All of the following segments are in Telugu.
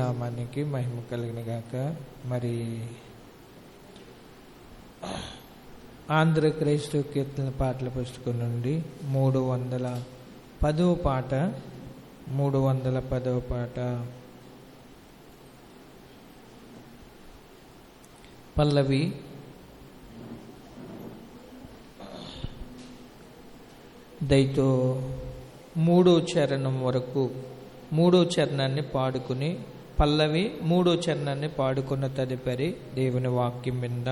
నామానికి మహిమ కలిగిన గాక. మరి ఆంధ్ర క్రైస్తవ కీర్తన పాటల పుస్తకం నుండి 310వ పాట, 310వ పాట పల్లవి. దయతో 3వ చరణం వరకు 3వ చరణాన్ని పాడుకుని పల్లవి 3వ చరణాన్ని పాడుకున్న తదుపరి దేవుని వాక్యం మీద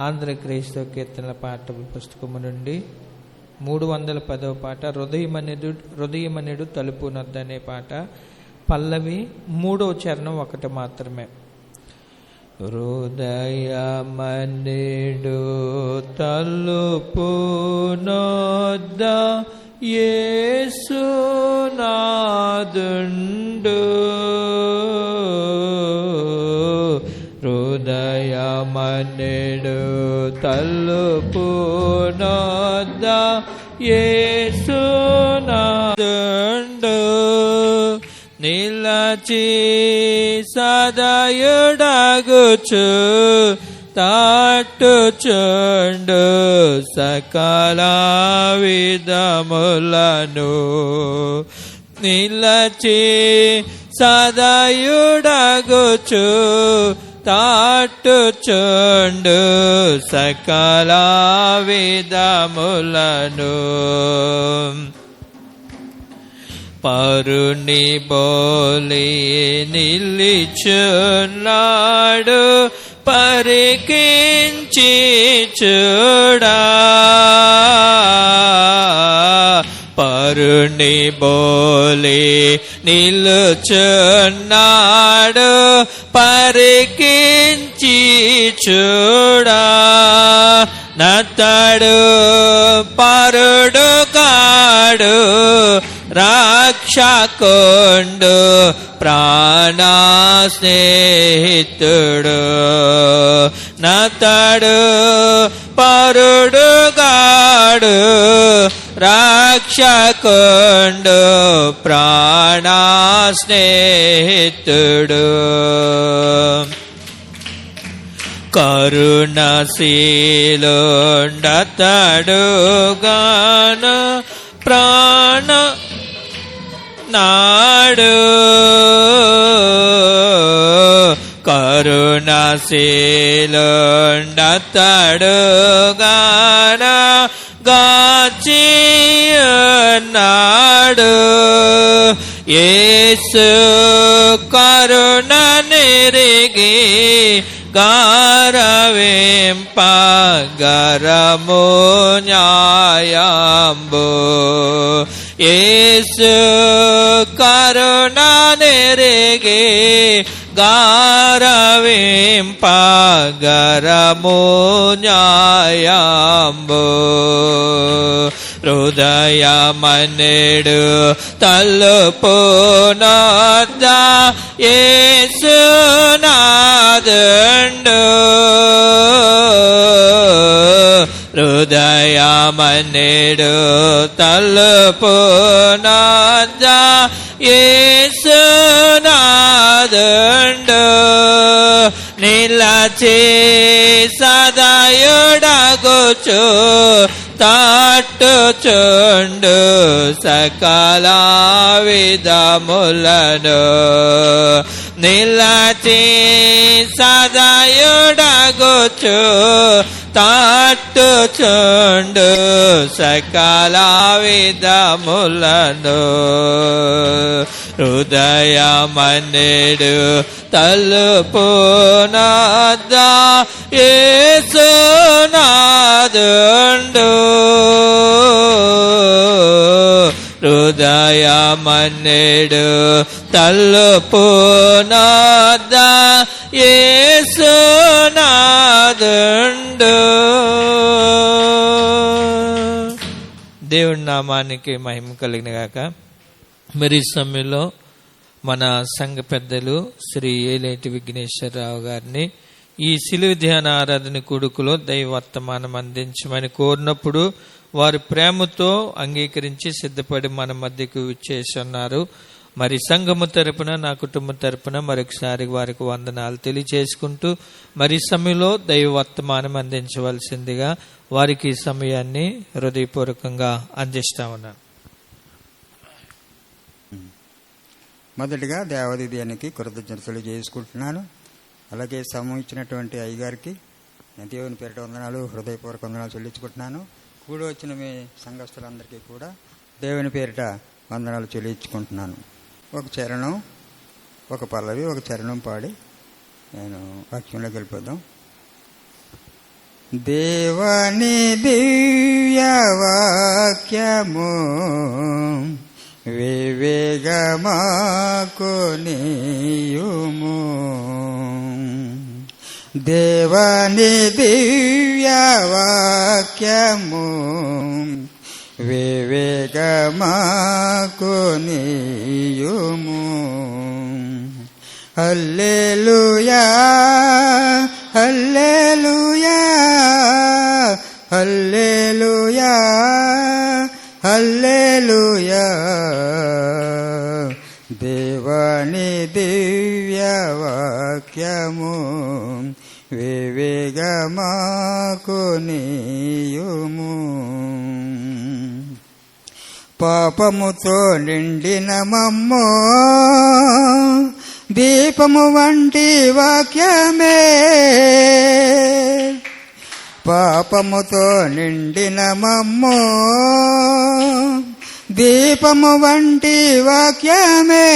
ఆంధ్ర క్రైస్తవ కీర్తనల పాటల పుస్తకము నుండి 310వ పాట హృదయమనుడు తలుపు నొద్ద అనే పాట పల్లవి 3వ చరణం ఒకటి మాత్రమే. హృదయమనుడు తలుపు నొద్ద యేసు నాదుండు, హృదయమనుడు తలుపు నొద్ద యేసు నాదుండు, నిలచి సదయుడగుచు తాటుచుండు సకల విధములను, నిలచి సదయుడగుచు తాటుచుండు సకల విధములను, పరుని బోలి నిలిచున్నాడు పరికించి చూడా, పరుని బోలి నిలుచున్నాడు పరికించి చూడా, నతడు పరుడు కాడు రక్షకుండు ప్రాణ స్నేహితుడు, నతడు పరుడు గాడు రక్షకుండు ప్రాణ స్నేహితుడు, కరుణశీలుండతడు గాను ప్రాణ నాడు, కరుణశీలుండతడు గాన గాచియున్నాడు, యేసు కరుణ నిరిగి గారవింప గరము న్యాయంబు, యేసు కరుణ నిరిగి గారవింప గరము న్యాయంబు, హృదయమనుడు తలుపు నొద్ద యేసు నాదుండు, హృదయమనుడు తలుపు నొద్ద యేసు నాదుండు, నిలచి సదయుడగుచు తాటుచుండు సకల విధములను, నిలచి సదయుడగుచు తాటుచుండు సకల విధములను, హృదయమనుడు తలుపు నొద్ద యేసు నాదుండు, హృదయమనుడు తలుపు నొద్ద యేసు నాదుండు. దేవుడి నామానికి మహిమ కలిగిన గాక. మరి సమయంలో మన సంఘ పెద్దలు శ్రీ ఏలేటి విఘ్నేశ్వరరావు గారిని ఈ శిలువ ధ్యాన ఆరాధన కొడుకులో దైవవర్తమానం అందించమని కోరినప్పుడు వారు ప్రేమతో అంగీకరించి సిద్ధపడి మన మధ్యకు విచ్చేస్తున్నారు. మరి సంఘము తరపున, నా కుటుంబం తరపున మరొకసారి వారికి వందనాలు తెలియచేసుకుంటూ మరి సమయంలో దైవ వర్తమానం అందించవలసిందిగా వారికి సమయాన్ని హృదయపూర్వకంగా అందిస్తా ఉన్నాను. మొదటిగా దేవాదిదేవునికి కృతజ్ఞతలు చేసుకుంటున్నాను. అలాగే సమయం ఇచ్చినటువంటి అయ్యగారికి దేవుని పేరిట వందనాలు, హృదయపూర్వక వందనాలు చెల్లించుకుంటున్నాను. కూడి వచ్చిన మీ సంఘస్థులందరికీ కూడా దేవుని పేరిట వందనాలు చెల్లించుకుంటున్నాను. ఒక చరణం, ఒక పల్లవి, ఒక చరణం పాడి నేను వాక్యంలోకి వెళ్ళిపోదాం. దేవాని దివ్య వాక్యము వివేగమాకు నీయుము, దేవాని దివ్య వాక్యము వివేగమాకు నీయుము. హల్లెలూయా హల్లెలూయా హల్లెలూయా హల్లెలూయా, దేవాని దివ్య వాక్యము వివేగమాకు నీయుము. పాపముతో నిండిన మమ్మో దీపము వంటి వాక్యమే, పాపముతో నిండిన మమ్మో దీపము వంటి వాక్యమే,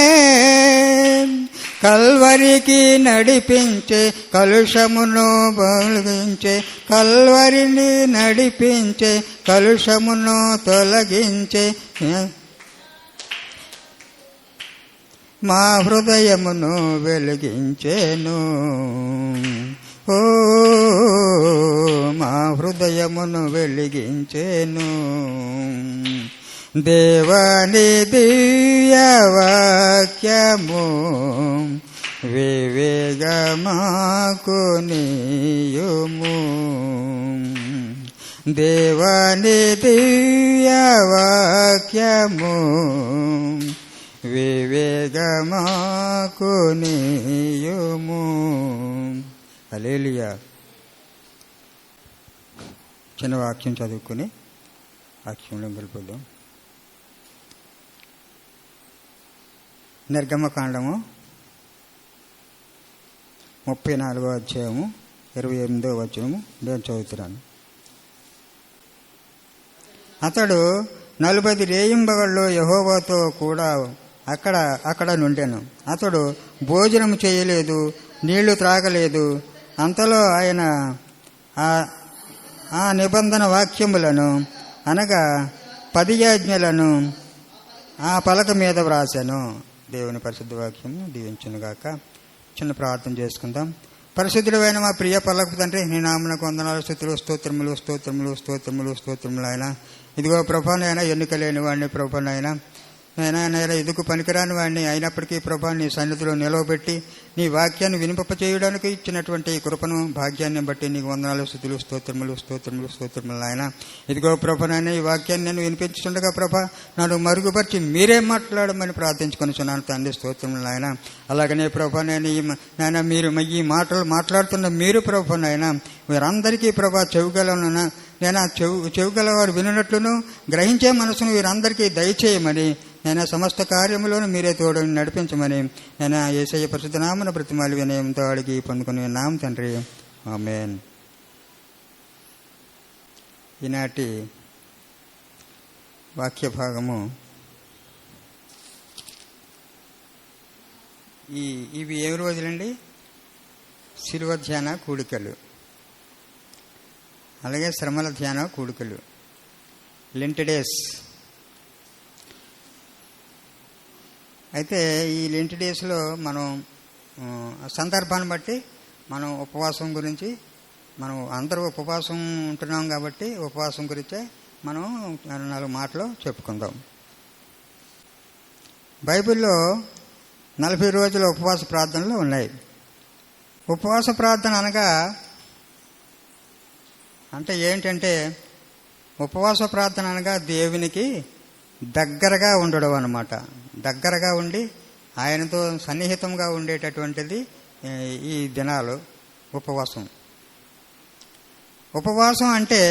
కల్వరికి నడిపించే కలుషమును తొలగించే, కల్వరిని నడిపించే కలుషమును తొలగించే, మా హృదయమును వెలిగించేను. ఓ మా హృదయమును వెలిగించేను. దేవాని దివ్య వాక్యము వివేగమాకు నీయుము, దేవాని దివ్య వాక్యము వివేగమాకు నీయుము. హల్లెలూయా. చిన్న వాక్యం చదువుకుని వాక్యంలో గెలుపుదాం. నిర్గమకాండము 34వ అధ్యాయము 28వ వచనము నేను చదువుతున్నాను. అతడు 40 రేయింబగళ్ళు యెహోవాతో కూడా అక్కడ నుండెను. అతడు భోజనం చేయలేదు, నీళ్లు త్రాగలేదు. అంతలో ఆయన ఆ నిబంధన వాక్యములను అనగా 10 ఆజ్ఞలను ఆ పలక మీద వ్రాసాను. దేవుని పరిశుద్ధ వాక్యము దీవించునుగాక. చిన్న ప్రార్థన చేసుకుందాం. పరిశుద్ధుడైన మా ప్రియ పలక తండ్రి, నీ నామమునకు వందనాలు, స్తుతులు, స్తోత్రములు స్తోత్రములు స్తోత్రములు స్తోత్రములు. ఆయన ఇదిగో ప్రభానైనా ఎన్నిక లేని వాడిని, ప్రభానైనా నేనా ఎదుకు పనికిరాని వాడిని అయినప్పటికీ ప్రభా నీ సన్నిధిలో నిలవబెట్టి నీ వాక్యాన్ని వినిపింపచేయడానికి ఇచ్చినటువంటి ఈ కృపను భాగ్యాన్ని బట్టి నీకు వందనాలు, స్తుతులు, స్తోత్రములు స్తోత్రములు స్తోత్రములు. ఆయన ఇదిగో ప్రభానైనా ఈ వాక్యాన్ని నేను వినిపించుండగా ప్రభా నన్ను మరుగుపరిచి మీరే మాట్లాడమని ప్రార్థించుకొనిచున్నాను తండ్రి. స్తోత్రములు ఆయన. అలాగనే ప్రభా నాయన మీరు ఈ మాటలు మాట్లాడుతున్న మీరు ప్రభా నాయన వీరందరికీ ప్రభా చెవుగలను నేను చెవుగలవారు వినున్నట్లును గ్రహించే మనసును వీరందరికీ దయచేయమని నేను సమస్త కార్యములను మీరే తోడు నడిపించమని నేను యేసయ్య పరిశుద్ధ నామమున బ్రతిమాలి వినయంతో అడిగి పొందుకుని నామ తండ్రి, ఆమేన్. ఈనాటి వాక్య భాగము ఇవి ఏ రోజులండి? శిలువ ధ్యాన కూడికలు, అలాగే శ్రమల ధ్యాన కూడికలు, లెంట్ డేస్. అయితే ఈ లెంట్ డేస్లో మనం సందర్భాన్ని బట్టి మనం ఉపవాసం గురించి, మనం అందరూ ఉపవాసం ఉంటున్నాం కాబట్టి ఉపవాసం గురించే మనం 4 మాటలు చెప్పుకుందాం. బైబిల్లో 40 రోజుల ఉపవాస ప్రార్థనలు ఉన్నాయి. ఉపవాస ప్రార్థన అనగా అంటే ఏంటంటే, ఉపవాస ప్రార్థన అనగా దేవునికి దగ్గరగా ఉండడం అన్నమాట. దగ్గరగా ఉండి ఆయనతో సన్నిహితంగా ఉండేటటువంటిది ఈ దినాలు ఉపవాసం. ఉపవాసం అంటే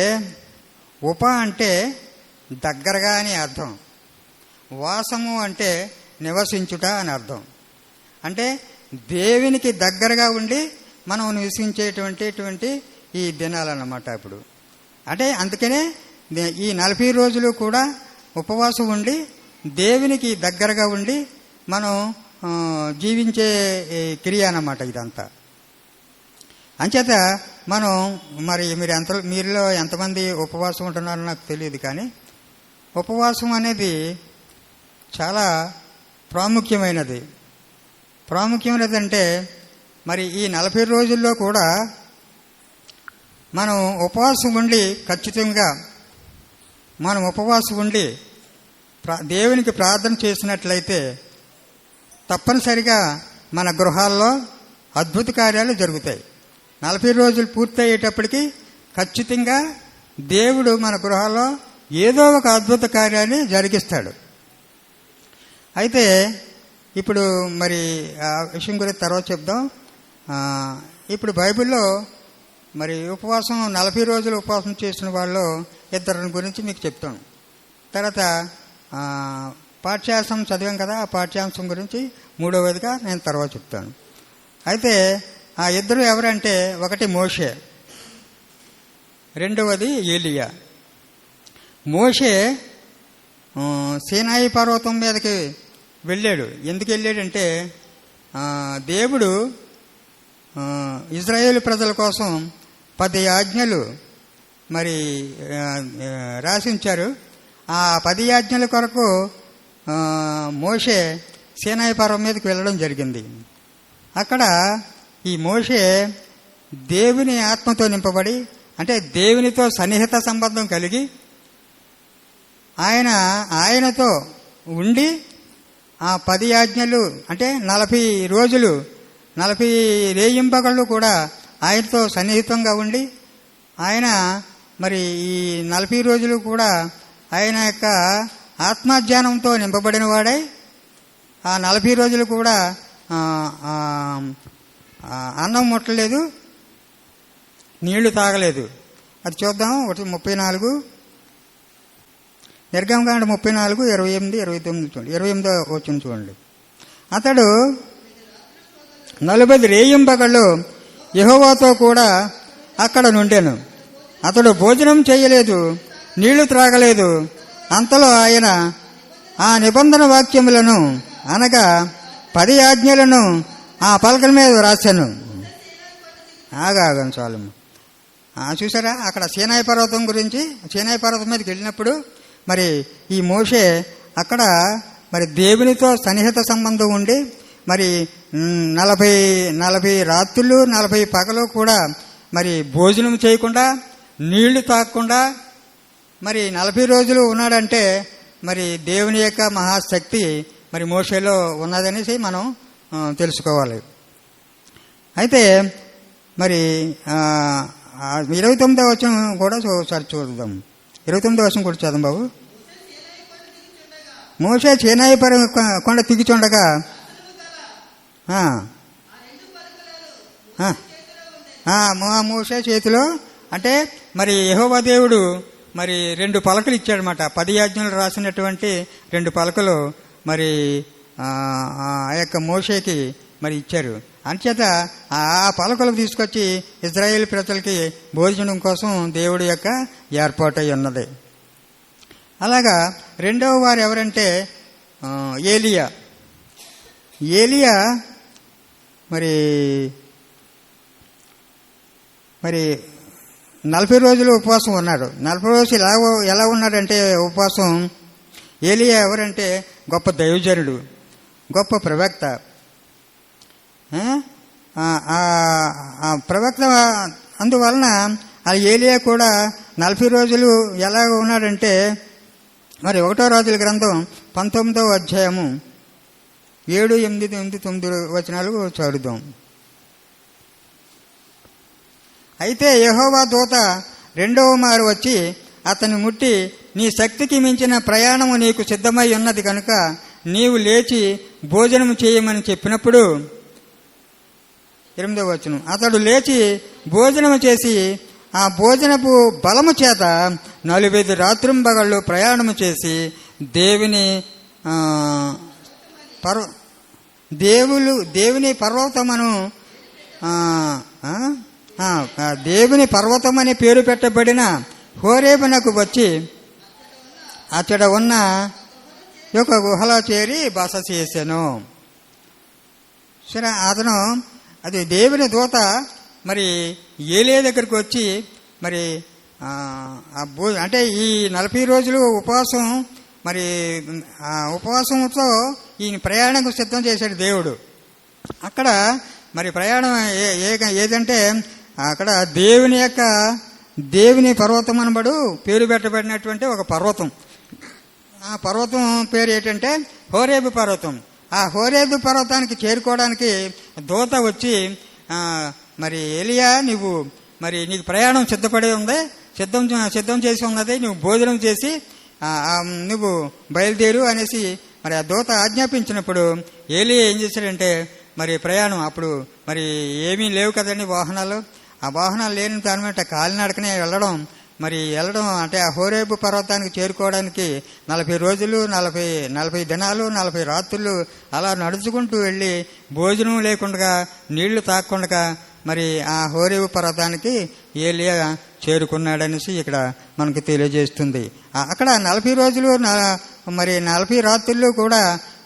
అంటే దగ్గరగా అని అర్థం, వాసము అంటే నివసించుట అని అర్థం. అంటే దేవునికి దగ్గరగా ఉండి మనం నివసించేటువంటి ఈ దినాలన్నమాట. ఇప్పుడు అంటే అందుకనే ఈ 40 రోజులు కూడా ఉపవాసం ఉండి దేవునికి దగ్గరగా ఉండి మనం జీవించే క్రియ అన్నమాట ఇదంతా. అంచేత మనం మరి మీలో ఎంతమంది ఉపవాసం ఉంటున్నారో నాకు తెలియదు, కానీ ఉపవాసం అనేది చాలా ప్రాముఖ్యమైనది. అంటే మరి ఈ 40 రోజుల్లో కూడా మనం ఉపవాసం ఉండి ఖచ్చితంగా మనం ఉపవాసం ఉండి దేవునికి ప్రార్థన చేసినట్లయితే తప్పనిసరిగా మన గృహాల్లో అద్భుత కార్యాలు జరుగుతాయి. 40 రోజులు పూర్తయ్యేటప్పటికి ఖచ్చితంగా దేవుడు మన గృహాల్లో ఏదో ఒక అద్భుత కార్యాన్ని జరిగిస్తాడు. అయితే ఇప్పుడు మరి ఆ విషయం గురించి తర్వాత చెప్దాం. ఇప్పుడు బైబిల్లో మరి ఉపవాసం 40 రోజులు ఉపవాసం చేసిన వాళ్ళు ఇద్దరిని గురించి మీకు చెప్తాను. తర్వాత పాఠ్యాంశం చదివాం కదా, ఆ పాఠ్యాంశం గురించి మూడవదిగా నేను తర్వాత చెప్తాను. అయితే ఆ ఇద్దరు ఎవరంటే ఒకటి మోషే, రెండవది ఏలియా. మోషే సీనాయి పర్వతం మీదకి వెళ్ళాడు. ఎందుకు వెళ్ళాడంటే దేవుడు ఇజ్రాయేలు ప్రజల కోసం 10 ఆజ్ఞలు మరి రాసించారు. ఆ 10 ఆజ్ఞల కొరకు మోషే సీనాయి పర్వతం మీదకి వెళ్ళడం జరిగింది. అక్కడ ఈ మోషే దేవుని ఆత్మతో నింపబడి, అంటే దేవునితో సన్నిహిత సంబంధం కలిగి ఆయనతో ఉండి ఆ 10 ఆజ్ఞలు అంటే 40 రోజులు 40 రేయింబగళ్ళు కూడా ఆయనతో సన్నిహితంగా ఉండి ఆయన మరి ఈ 40 రోజులు కూడా ఆయన యొక్క ఆత్మజ్ఞానంతో నింపబడిన వాడై ఆ 40 రోజులు కూడా అన్నం ముట్టలేదు, నీళ్లు తాగలేదు. అది చూద్దాం. 34 నిర్గమకాండ 34, 28, 29 చూడండి. 28వ వచనం చూడండి. అతడు 40 రేయింబగళ్ళు యెహోవాతో కూడా అక్కడ నుండెను. అతడు భోజనం చేయలేదు, నీళ్లు త్రాగలేదు. అంతలో ఆయన ఆ నిబంధన వాక్యములను అనగా 10 ఆజ్ఞలను ఆ పలకల మీద రాశాను. ఆగాగం చాలు. చూసారా, అక్కడ సీనాయి పర్వతం గురించి, సీనాయి పర్వతం మీదకి వెళ్ళినప్పుడు మరి ఈ మోషే అక్కడ మరి దేవునితో సన్నిహిత సంబంధం ఉండి మరి 40 రాత్రులు 40 పగలు కూడా మరి భోజనం చేయకుండా నీళ్లు తాగకుండా మరి 40 రోజులు ఉన్నాడంటే మరి దేవుని యొక్క మహాశక్తి మరి మోషేలో ఉన్నదనేసి మనం తెలుసుకోవాలి. అయితే మరి 29వ వచనం కూడా ఒకసారి చూద్దాం. 29వ వచనం కూడా చదువు బాబు. మోషే సీనాయి కొండ దిగుచుండగా మోషే చేతిలో అంటే మరి యెహోవా దేవుడు మరి 2 పలకలు ఇచ్చాడనమాట. 10 ఆజ్ఞలు రాసినటువంటి 2 పలకలు మరి ఆ యొక్క మోషేకి మరి ఇచ్చారు. అంచేత ఆ పలకలు తీసుకొచ్చి ఇజ్రాయేల్ ప్రజలకి భోజనం కోసం దేవుడి యొక్క ఏర్పాటై ఉన్నది. అలాగా రెండవ వారు ఎవరంటే ఏలియా. ఏలియా మరి 40 రోజులు ఉపవాసం ఉన్నాడు. 40 రోజులు ఎలా ఉన్నాడంటే ఉపవాసం. ఏలియా ఎవరంటే గొప్ప దైవజనుడు, గొప్ప ప్రవక్త. ఆ ప్రవక్త అందువలన ఆ ఏలియా కూడా 40 రోజులు ఎలా ఉన్నాడంటే మరి 1వ రాజుల గ్రంథం 19వ అధ్యాయము 7, 8, 9 వచనాలు చదువుదాం. అయితే యెహోవా దూత 2వ మారు వచ్చి అతన్ని ముట్టి నీ శక్తికి మించిన ప్రయాణము నీకు సిద్ధమై ఉన్నది కనుక నీవు లేచి భోజనము చేయమని చెప్పినప్పుడు 8వ వచనం, అతడు లేచి భోజనము చేసి ఆ భోజనపు బలము చేత 40 రాత్రింబగళ్ళు ప్రయాణము చేసి దేవుని పర్వతమును దేవుని పర్వతమని పేరు పెట్టబడిన హోరేబునకు వచ్చి అతడ ఉన్న యొక్క గుహలో చేరి బస చేశాను. సరే, అతను అది దేవుని దూత మరి ఏలియా దగ్గరికి వచ్చి మరి అంటే ఈ 40 రోజులు ఉపవాసం, మరి ఆ ఉపవాసంతో ఈయన ప్రయాణంకు సిద్ధం చేశాడు దేవుడు. అక్కడ మరి ప్రయాణం ఏదంటే అక్కడ దేవుని పర్వతం అనబడు పేరు పెట్టబడినటువంటి ఒక పర్వతం. ఆ పర్వతం పేరు ఏంటంటే హోరేబు పర్వతం. ఆ హోరేబు పర్వతానికి చేరుకోవడానికి దూత వచ్చి మరి ఏలియా, నీకు ప్రయాణం సిద్ధపడి ఉంది, సిద్ధం చేసి ఉన్నది, నువ్వు భోజనం చేసి నువ్వు బయలుదేరు అనేసి మరి ఆ దూత ఆజ్ఞాపించినప్పుడు ఏలియా ఏం చేశాడంటే మరి ప్రయాణం అప్పుడు మరి ఏమీ లేవు కదండి వాహనాలు. ఆ వాహనాలు లేని దాని మీద కాలినడకనే వెళ్ళడం అంటే ఆ హోరేబు పర్వతానికి చేరుకోవడానికి 40 రోజులు 40 దినాలు 40 రాత్రులు అలా నడుచుకుంటూ వెళ్ళి భోజనం లేకుండా నీళ్లు తాగకుండా మరి ఆ హోరేబు పర్వతానికి ఏలియా చేరుకున్నాడనేసి ఇక్కడ మనకు తెలియజేస్తుంది. అక్కడ 40 రోజులు మరి 40 రాత్రులు కూడా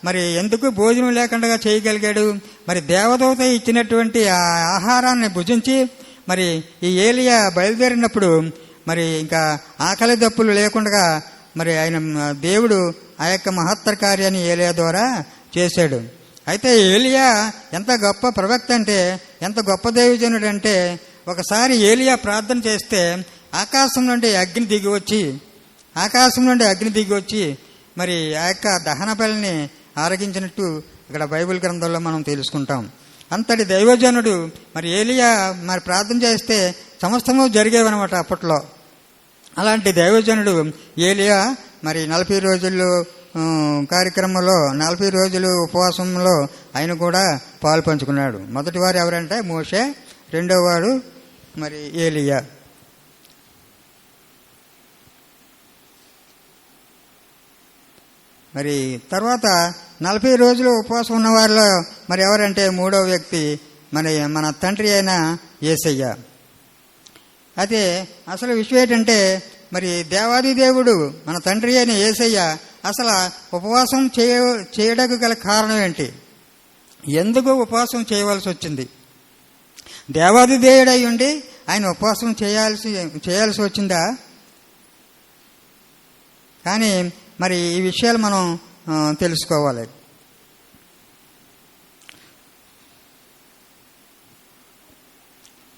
మరి ఎందుకు భోజనం లేకుండా చేయగలిగాడు? మరి దేవదూత ఇచ్చినటువంటి ఆ ఆహారాన్ని భుజించి మరి ఈ ఏలియా బయలుదేరినప్పుడు మరి ఇంకా ఆకలి దప్పులు లేకుండా మరి ఆయన దేవుడు ఆ యొక్క మహత్తర కార్యాన్ని ఏలియా ద్వారా చేశాడు. అయితే ఏలియా ఎంత గొప్ప ప్రవక్త అంటే, ఎంత గొప్ప దైవజనుడు అంటే, ఒకసారి ఏలియా ప్రార్థన చేస్తే ఆకాశం నుండి అగ్ని దిగి వచ్చి మరి ఆ యొక్క దహన బలిని ఆరగించినట్టు ఇక్కడ బైబిల్ గ్రంథంలో మనం తెలుసుకుంటాం. అంతటి దైవజనుడు మరి ఏలియా మరి ప్రార్థన చేస్తే సమస్తము జరిగేవన్నమాట అప్పట్లో. అలాంటి దైవజనుడు ఏలియా మరి 40 రోజుల్లో కార్యక్రమంలో 40 రోజులు ఉపవాసంలో ఆయన కూడా పాలు పంచుకున్నాడు. మొదటి వారు ఎవరంటే మోషే, రెండో వాడు మరి ఏలియా. మరి తర్వాత 40 రోజులు ఉపవాసం ఉన్న వారిలో మరి ఎవరంటే మూడవ వ్యక్తి మన తండ్రి అయిన యేసయ్య. అయితే అసలు విషయం ఏంటంటే మరి దేవాది దేవుడు మన తండ్రి అయిన యేసయ్య అసలు ఉపవాసం చేయడానికి గల కారణం ఏంటి? ఎందుకు ఉపవాసం చేయవలసి వచ్చింది? దేవాది దేవుడు అయి ఉండి ఆయన ఉపవాసం చేయాల్సి వచ్చిందా? కానీ మరి ఈ విషయాలు మనం తెలుసుకోవాలి.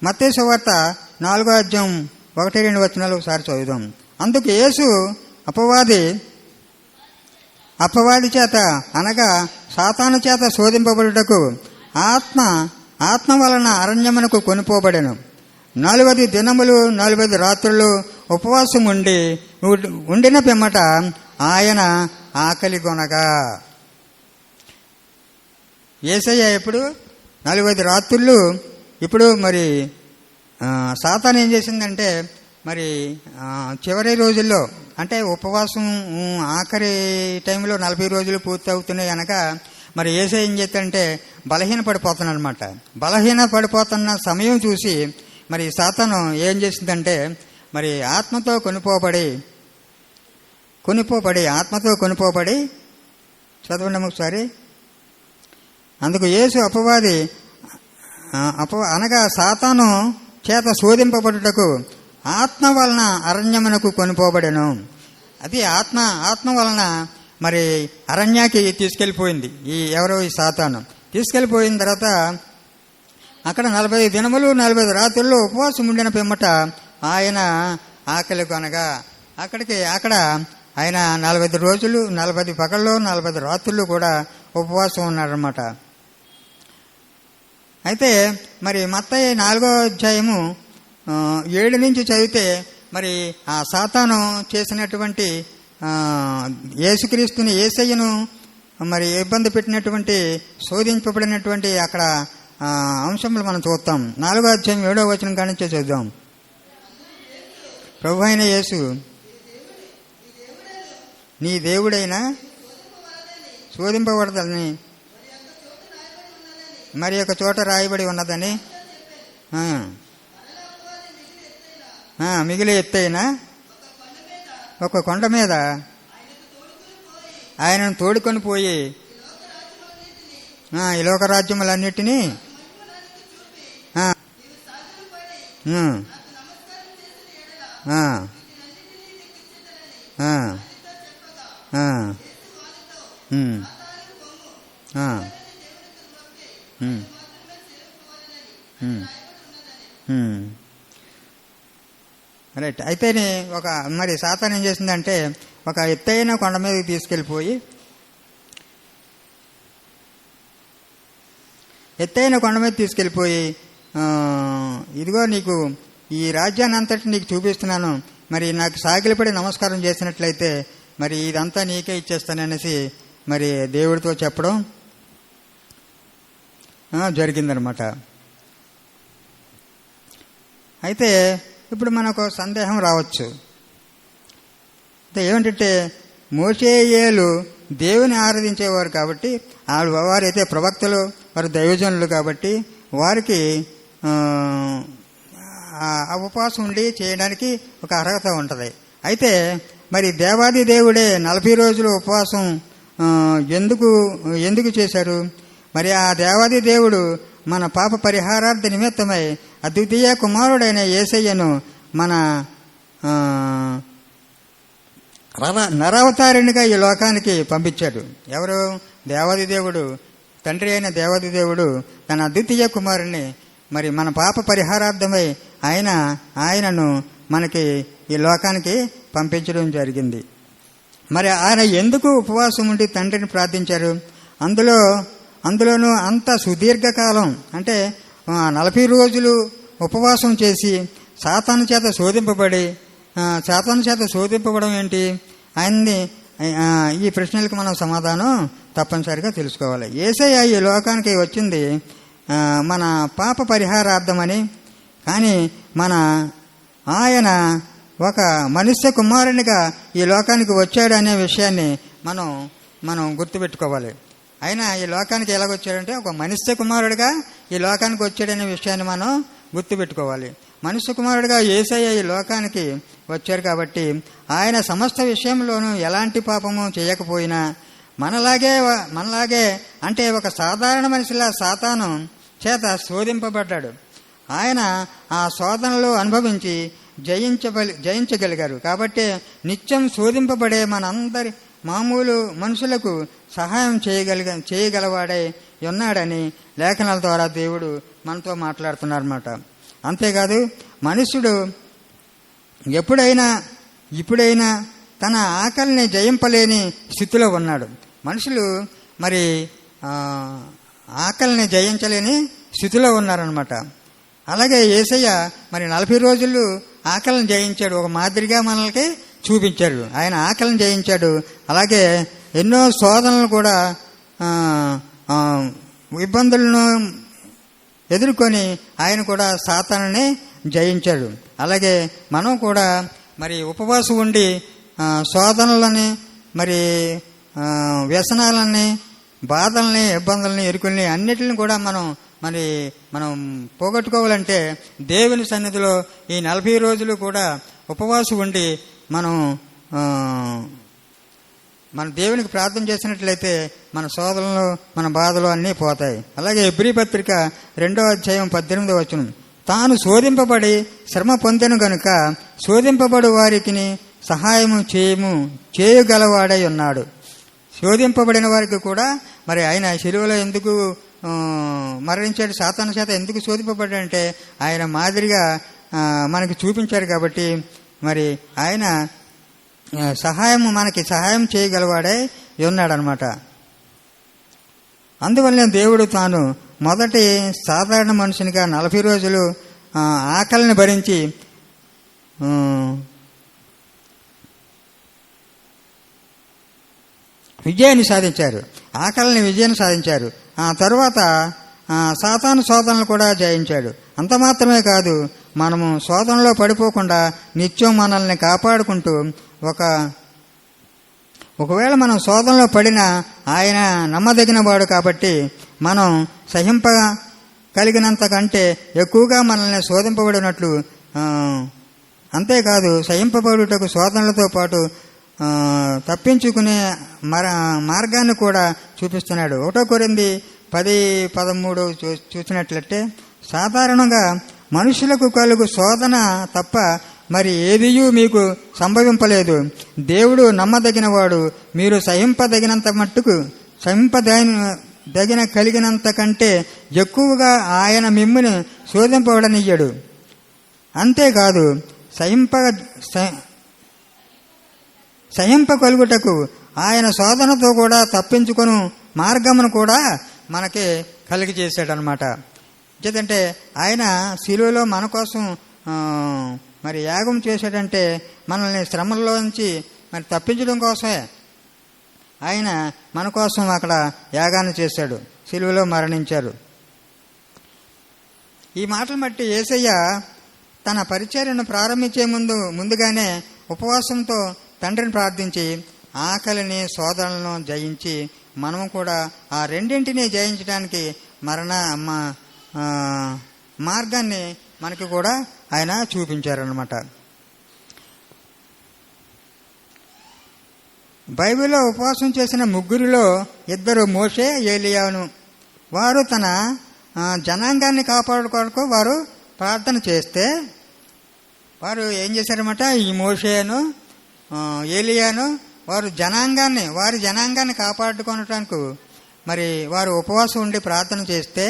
మత్తయి సువార్త 4వ అధ్యాయం 1-2 వచనాలు ఒకసారి చదువుదాం. అందుకు యేసు అపవాది చేత అనగా సాతాను చేత శోధింపబడుటకు ఆత్మ వలన అరణ్యమునకు కొనిపోబడెను. 40 దినములు 40 రాత్రులు ఉపవాసం ఉండిన పిమ్మట ఆయన ఆకలి కొనగా. యేసయ్య ఎప్పుడు 40 రాత్రులు. ఇప్పుడు మరి సాతాను ఏం చేసిందంటే మరి చివరి రోజుల్లో అంటే ఉపవాసం ఆఖరి టైంలో 40 రోజులు పూర్తి అవుతున్నాయి అనగా మరి యేసయ్య ఏం చేస్తాడంటే బలహీన పడిపోతున్న సమయం చూసి మరి సాతాను ఏం చేసిందంటే మరి ఆత్మతో కొనిపోబడి చదవండి ఒకసారి. అందుకు యేసు అపవాది అనగా సాతాను చేత శోధింపబడుటకు ఆత్మ వలన అరణ్యమునకు కొనిపోబడెను. అది ఆత్మ వలన మరి అరణ్యాకి తీసుకెళ్ళిపోయింది ఈ సాతాను. తీసుకెళ్ళిపోయిన తర్వాత అక్కడ 40 దినములు 40 రాత్రులు ఉపవాసం ఉండిన పిమ్మట ఆయన ఆకలి కొనగా అక్కడ ఆయన 40 రోజులు 40 పగళ్ళు 40 రాత్రులు కూడా ఉపవాసం ఉన్నారన్నమాట. అయితే మరి మత్తయి 4వ అధ్యాయము 7 నుంచి చదివితే మరి ఆ సాతాను చేసినటువంటి యేసుక్రీస్తుని యేసయ్యను మరి ఇబ్బంది పెట్టినటువంటి శోధింపబడినటువంటి అక్కడ అంశములు మనం చూస్తాం. 4వ అధ్యాయం 7వ వచనం కానించే చూద్దాం. ప్రభు అయిన యేసు నీ దేవుడైనా శోధింపబడదని మరి ఒక చోట రాయబడి ఉన్నదని, మిగిలి ఎత్తైన ఒక కొండ మీద ఆయనను తోడుకొని పోయి ఈ లోకరాజ్యములన్నిటినీ రైట్. అయితేనే మరి సాతాను ఏం చేసిందంటే ఒక ఎత్తైన కొండ మీదకి తీసుకెళ్ళిపోయి ఇదిగో నీకు ఈ రాజ్యాన్ని అంతటి నీకు చూపిస్తున్నాను, మరి నాకు సాగిలపడి నమస్కారం చేసినట్లయితే మరి ఇదంతా నీకే ఇచ్చేస్తాననేసి మరి దేవుడితో చెప్పడం జరిగిందనమాట. అయితే ఇప్పుడు మనకు సందేహం రావచ్చు. ఏమిటంటే మోషేయేలు దేవుని ఆరాధించేవారు కాబట్టి, వారైతే ప్రవక్తలు, వారు దైవజనులు కాబట్టి వారికి ఉపవాసం ఉండి చేయడానికి ఒక అర్హత ఉంటుంది. అయితే మరి దేవాది దేవుడే 40 రోజులు ఉపవాసం ఎందుకు చేశారు? మరి ఆ దేవాది దేవుడు మన పాప పరిహారార్థ నిమిత్తమై అద్వితీయ కుమారుడైన యేసయ్యను మన నరావతారునిగా ఈ లోకానికి పంపించాడు. ఎవరు? దేవాది దేవుడు, తండ్రి అయిన దేవాది దేవుడు తన అద్వితీయ కుమారుని మరి మన పాప పరిహారార్థమై ఆయనను మనకి ఈ లోకానికి పంపించడం జరిగింది. మరి ఆయన ఎందుకు ఉపవాసం ఉండి తండ్రిని ప్రార్థించారు? అందులోనూ అంత సుదీర్ఘకాలం అంటే 40 రోజులు ఉపవాసం చేసి సాతాను చేత శోధింపబడడం ఏంటి? ఆయన్ని ఈ ప్రశ్నలకు మనం సమాధానం తప్పనిసరిగా తెలుసుకోవాలి. యేసయ్య ఈ లోకానికి వచ్చింది మన పాప పరిహారార్థమని, కానీ ఆయన ఒక మనుష్య కుమారునిగా ఈ లోకానికి వచ్చాడు అనే విషయాన్ని మనం గుర్తుపెట్టుకోవాలి. ఆయన ఈ లోకానికి ఎలాగొచ్చాడంటే ఒక మనుష్య కుమారుడిగా ఈ లోకానికి వచ్చాడనే విషయాన్ని మనం గుర్తుపెట్టుకోవాలి. మనుష్య కుమారుడిగా యేసయ్య ఈ లోకానికి వచ్చారు కాబట్టి ఆయన సమస్త విషయంలోనూ ఎలాంటి పాపము చేయకపోయినా మనలాగే అంటే ఒక సాధారణ మనిషిలా సాతాను చేత శోధింపబడ్డాడు. ఆయన ఆ శోధనలు అనుభవించి జయించగలిగారు. కాబట్టి నిత్యం శోధింపబడే మనందరి మామూలు మనుషులకు సహాయం చేయగలవాడై ఉన్నాడని లేఖనాల ద్వారా దేవుడు మనతో మాట్లాడుతున్నారన్నమాట. అంతేకాదు మనుష్యుడు ఇప్పుడైనా తన ఆకలిని జయింపలేని స్థితిలో ఉన్నాడు. మనుషులు మరి ఆకలిని జయించలేని స్థితిలో ఉన్నారనమాట. అలాగే యేసయ్య మరి 40 రోజులు ఆకలిని జయించాడు. ఒక మాదిరిగా మనల్ని చూపించాడు. ఆయన ఆకలిని జయించాడు. అలాగే ఎన్నో శోధనలు కూడా ఇబ్బందులను ఎదుర్కొని ఆయన కూడా సాతానుని జయించాడు. అలాగే మనం కూడా మరి ఉపవాసం ఉండి శోధనలని మరి వ్యసనాలని బాధల్ని ఇబ్బందుల్ని ఎదుర్కొని అన్నిటిని కూడా మనం పోగొట్టుకోవాలంటే దేవుని సన్నిధిలో ఈ 40 రోజులు కూడా ఉపవాసం ఉండి మన దేవునికి ప్రార్థన చేసినట్లయితే మన శోధనలు మన బాధలు అన్నీ పోతాయి. అలాగే హెబ్రీ పత్రిక 2వ అధ్యాయం 18వ వచనం, తాను శోధింపబడి శ్రమ పొందెను గనుక శోధింపబడు వారికి సహాయము చేయగలవాడై ఉన్నాడు. శోధింపబడిన వారికి కూడా మరి ఆయన శిలువలో ఎందుకు మరణించాడు, సాతాను చేత ఎందుకు శోధింపబడ్డాడంటే ఆయన మాదిరిగా మనకి చూపించాడు కాబట్టి మరి ఆయన మనకి సహాయం చేయగలవాడై ఉన్నాడనమాట. అందువల్ల దేవుడు తాను మొదటి సాధారణ మనుషునిగా 40 రోజులు ఆకలిని భరించి విజయాన్ని సాధించారు, ఆకలిని విజయాన్ని సాధించారు. ఆ తరువాత సాతాను శోధనలు కూడా జయించాడు. అంత మాత్రమే కాదు, మనము శోధనలో పడిపోకుండా నిత్యం మనల్ని కాపాడుకుంటూ ఒకవేళ మనం శోధనలో పడినా ఆయన నమ్మదగిన వాడు కాబట్టి మనం సహింపగలిగినంత కంటే ఎక్కువగా మనల్ని శోధింపబడినట్లు, అంతేకాదు సహింపబడుటకు శోధనలతో పాటు తప్పించుకునే మార్గాన్ని కూడా చూపిస్తున్నాడు. 1 కొరింథీ 10:13 చూసినట్లయితే, సాధారణంగా మనుషులకు కలుగు శోధన తప్ప మరి ఏదియూ మీకు సంభవింపలేదు. దేవుడు నమ్మదగినవాడు. మీరు సహింపదగినంత మట్టుకు కలిగినంత కంటే ఎక్కువగా ఆయన మిమ్ముని శోధింపబడనియ్యడు. అంతేకాదు సహింపగలుగుటకు ఆయన శోధనతో కూడా తప్పించుకొను మార్గమును కూడా మనకి కలిగి చేశాడనమాట. ఎందుకంటే ఆయన శిలువలో మన కోసం మరి యాగం చేశాడంటే మనల్ని శ్రమల్లోంచి మరి తప్పించడం కోసమే ఆయన మన కోసం అక్కడ యాగాన్ని చేశాడు, శిలువలో మరణించారు. ఈ మాటలు బట్టి యేసయ్య తన పరిచర్యను ప్రారంభించే ముందుగానే ఉపవాసంతో తండ్రిని ప్రార్థించి ఆకలిని శోధనలను జయించి మనము కూడా ఆ రెండింటినీ జయించడానికి మార్గాన్ని మనకి కూడా ఆయన చూపించారనమాట. బైబిల్లో ఉపవాసం చేసిన ముగ్గురిలో 2 మోషే, ఏలియాను. వారు తన జనాంగాన్ని కాపాడుకోవడానికి వారు ప్రార్థన చేస్తే వారు ఏం చేశారన్నమాట, ఈ మోషేను ఏలియాను వారి జనాంగాన్ని కాపాడుకోవడానికి మరి వారు ఉపవాసం ఉండి ప్రార్థన చేస్తే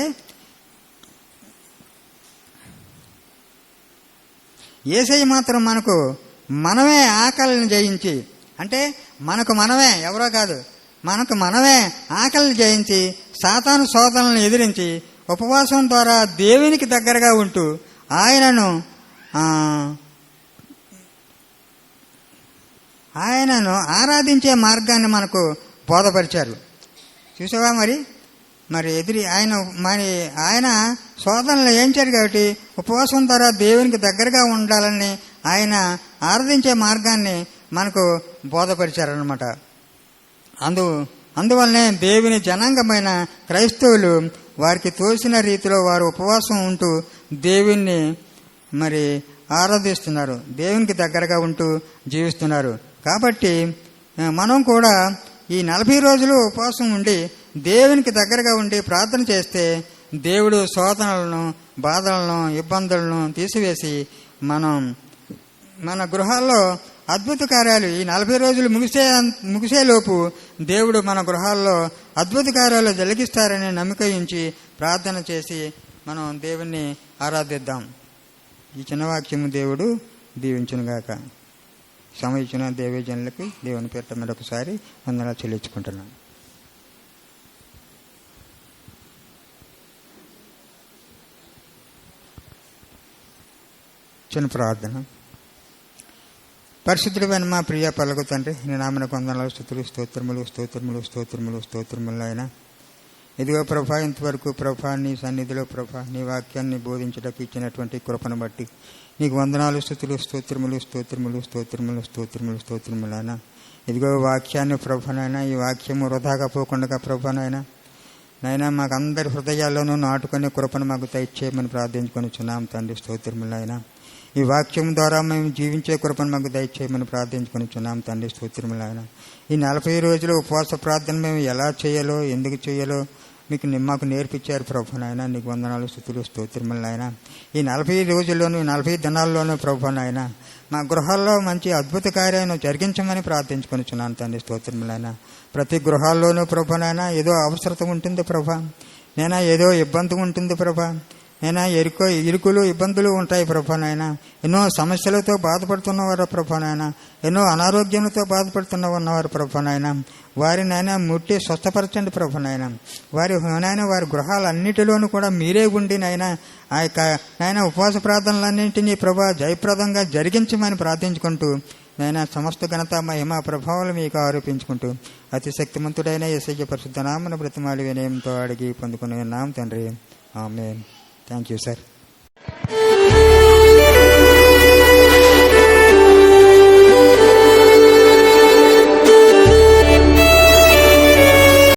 యేసయ్య మాత్రం మనమే ఆకలిని జయించి, అంటే మనమే ఎవరో కాదు, మనమే ఆకలిని జయించి సాతాను శోధనలను ఎదిరించి ఉపవాసం ద్వారా దేవునికి దగ్గరగా ఉంటూ ఆయనను ఆరాధించే మార్గాన్ని మనకు బోధపరిచారు. చూసావా మరి ఆయన శోధనలు ఏంచారు కాబట్టి ఉపవాసం ద్వారా దేవునికి దగ్గరగా ఉండాలని ఆయన ఆరాధించే మార్గాన్ని మనకు బోధపరిచారనమాట. అందువల్లనే దేవుని జనాంగమైన క్రైస్తవులు వారికి తోసిన రీతిలో వారు ఉపవాసం ఉంటూ దేవుణ్ణి మరి ఆరాధిస్తున్నారు, దేవునికి దగ్గరగా ఉంటూ జీవిస్తున్నారు. కాబట్టి మనం కూడా ఈ 40 రోజులు ఉపవాసం ఉండి దేవునికి దగ్గరగా ఉండి ప్రార్థన చేస్తే దేవుడు శోధనలను, బాధలను, ఇబ్బందులను తీసివేసి మన గృహాల్లో అద్భుత కార్యాలు, ఈ 40 రోజులు ముగిసేలోపు దేవుడు మన గృహాల్లో అద్భుత కార్యాలు జరిగిస్తారని నమ్మకయించి ప్రార్థన చేసి మనం దేవుణ్ణి ఆరాధిద్దాం. ఈ చిన్న వాక్యము దేవుడు దీవించునుగాక. సమయించిన దేవజనులకు దేవుని పేరిట మరొకసారి వందనాలు చెల్లించుకుంటున్నాను. చిన్న ప్రార్థన. పరిశుద్ధుడైన మా ప్రియ పలుకు తండ్రి, నీ నామమునకు వందనాలు, స్తుతులు, స్తోత్రములు ఆయన. ఇదిగో ప్రభా, ఇంతవరకు ప్రభా నీ సన్నిధిలో ప్రభా నీ వాక్యాన్ని బోధించడానికి ఇచ్చినటువంటి కృపను బట్టి నీకు వందనాలు, స్తుతులు, స్తోత్రములు ఆయన. ఇదిగో వాక్యాన్ని ప్రభానైనా, ఈ వాక్యము వృధాగా పోకుండా ప్రభానైనా మాకు అందరి హృదయాల్లోనూ నాటుకునే కృపను మాకు దయచేయమని ప్రార్థించుకొని చున్నాం తండ్రి. స్తోత్రములు ఆయన. ఈ వాక్యం ద్వారా మేము జీవించే కృపను మాకు దయచేయమని ప్రార్థించుకొని చున్నాం తండ్రి. స్తోత్రములు ఆయన. ఈ 40 రోజులు ఉపవాస ప్రార్థన మేము ఎలా చేయాలో, ఎందుకు చేయాలో మాకు నేర్పించారు ప్రభునాయన. నీకు వందనాలు, స్తుతులు, స్తోత్రములు ఆయన. ఈ 40 రోజుల్లోనూ, 40 దినాల్లోనూ ప్రభునాయన మా గృహాల్లో మంచి అద్భుత కార్యాలను జరిగించమని ప్రార్థించుకొని చున్నాను తండ్రి. స్తోత్రములు ఆయన. ప్రతి గృహాల్లోనూ ప్రభునాయన ఏదో అవసరత ఉంటుంది ప్రభా, ఏదో ఇబ్బంది ఉంటుంది ప్రభా. అయినా ఇరుకులు ఇబ్బందులు ఉంటాయి ప్రభా నాయన. ఎన్నో సమస్యలతో బాధపడుతున్నవారు ప్రభా నాయన, ఎన్నో అనారోగ్యంతో ఉన్నవారు ప్రభా నాయన, వారి నాయన ముట్టి స్వస్థపరచండి ప్రభా నాయన. వారి గృహాలన్నిటిలోనూ కూడా మీరే ఉండి నాయన ఆ యొక్క నాయన ఉపవాస ప్రార్థనలన్నింటినీ ప్రభా జయప్రదంగా జరిగించమని ప్రార్థించుకుంటూ నాయన సమస్త ఘనత మహిమ ప్రభావాలు మీకు ఆరోపించుకుంటూ అతి శక్తిమంతుడైన యేసయ్య పరిశుద్ధ నామమున బ్రతిమాలి వినయంతో అడిగి పొందుకునే నామ తండ్రి. ఆమేన్. Thank you sir.